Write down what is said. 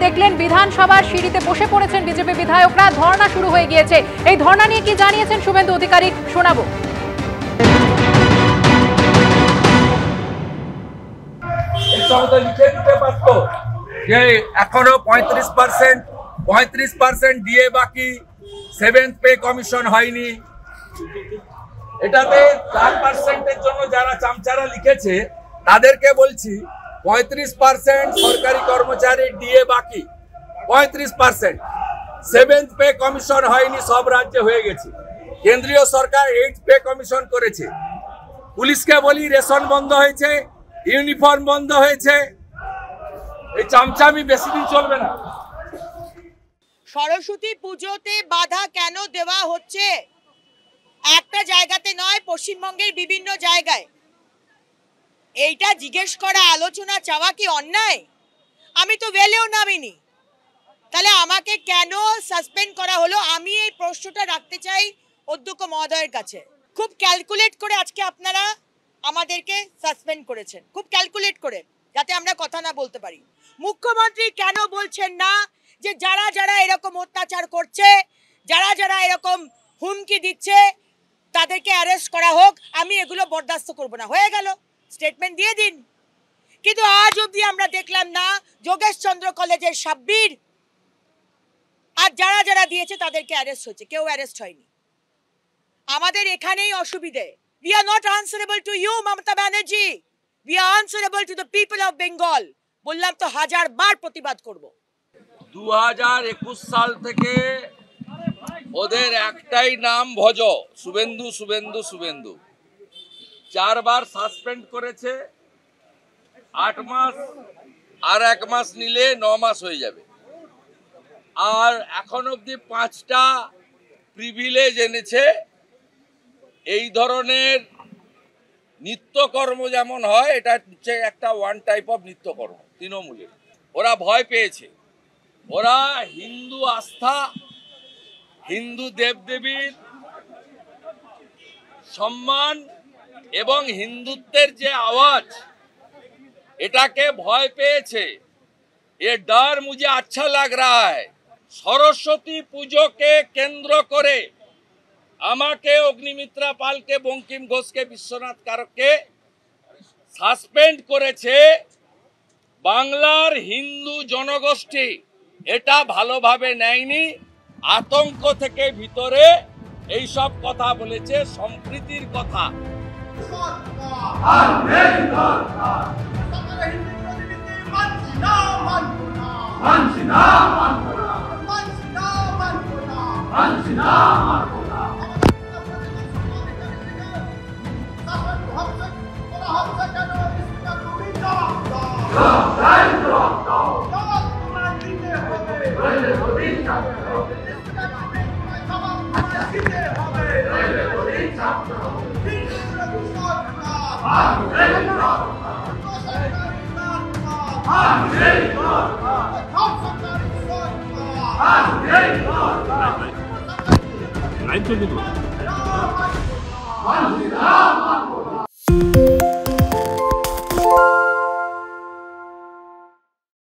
দেখলেন বিধানসভার সিঁড়িতে বসে পড়েছেন বিজেপি বিধায়করা, ধর্ণা শুরু হয়ে গিয়েছে। এই ধর্ণা নিয়ে কি জানিয়েছেন শুভেন্দু অধিকারী, শোনাবো। এখনো 35% দিয়ে বাকি, 7th পে কমিশন হয়নি। এটাতে 4%-এর জন্য যারা চামচারা লিখেছে তাদেরকে বলছি 35% সরকারি কর্মচারী ডিএ বাকি, 35%। 7th পে কমিশন হয়নি, সব রাজ্যে হয়ে গেছে। কেন্দ্রীয় সরকার 8th পে কমিশন করেছে। পুলিশকে বলি রেশন বন্ধ হয়েছে, ইউনিফর্ম বন্ধ হয়েছে। এই চামচামি বেশি দিন চলবে না। সরস্বতী পুজোতে বাধা কেন দেওয়া হচ্ছে? একটা জায়গাতে নয়, পশ্চিমবঙ্গের বিভিন্ন জায়গায়। এইটা জিজ্ঞেস করা, আলোচনা চাওয়া কি অন্যায়? আমি তো বেলেও নামিনি, তাহলে আমাকে কেন সাসপেন্ড করা হলো? আমি এই প্রশ্নটা রাখতে চাই অধ্যক্ষ মহোদয়ের কাছে। খুব ক্যালকুলেট করে আজকে আপনারা আমাদেরকে সাসপেন্ড করেছেন, খুব ক্যালকুলেট করে, যাতে আমরা কথা না বলতে পারি। মুখ্যমন্ত্রী কেন বলছেন না যে যারা যারা এরকম অত্যাচার করছে, যারা যারা এরকম হুমকি দিচ্ছে তাদেরকে অ্যারেস্ট করা হোক? আমি এগুলো বরদাস্ত করব না। হয়ে গেল, স্টেটমেন্ট দিয়ে দিন। কিন্তু আজ অবধি আমরা দেখলাম না যোগেশ চন্দ্র কলেজের সাব্বির আর যারা যারা দিয়েছে তাদেরকে অ্যারেস্ট হয়েছে, কেউ অ্যারেস্ট হয়নি। আমাদের এখানেই অসুবিধে। We are not answerable to you, Mamata Banerjee. We are answerable to the people of Bengal. বললাম তো 1000 বার প্রতিবাদ করব। 2021 সাল থেকে ওদের একটাই নাম ভজ, শুভেন্দু শুভেন্দু শুভেন্দু। 4 বার সাসপেন্ড করেছে। 8 মাস আর 1 মাস নিলে 9 মাস হয়ে যাবে। আর এখন অবধি 5টা প্রিভিলেজ এনেছে। এই ধরনের নিত্যকর্ম যেমন হয়, এটা হচ্ছে একটা ওয়ান টাইপ অফ নিত্যকর্ম তৃণমূলের। ওরা ভয় পেয়েছে। ওরা হিন্দু আস্থা, হিন্দু দেবদেবীর সম্মান এবং হিন্দুত্বের যে আওয়াজ, এটাকে ভয় পেয়েছে। ये डर मुझे अच्छा लग रहा है। सरस्वती পুজোকে কেন্দ্র করে আমাকে, অগ্নিমিত্রা পালকে, বঙ্কিম ঘোষকে, বিশ্বনাথ কারককে সাসপেন্ড করেছে বাংলার হিন্দু জনগোষ্ঠী। এটা ভালোভাবে নেয়নি, আতঙ্ক থেকে ভিতরে এই সব কথা বলেছে, সম্প্রীতির কথা। I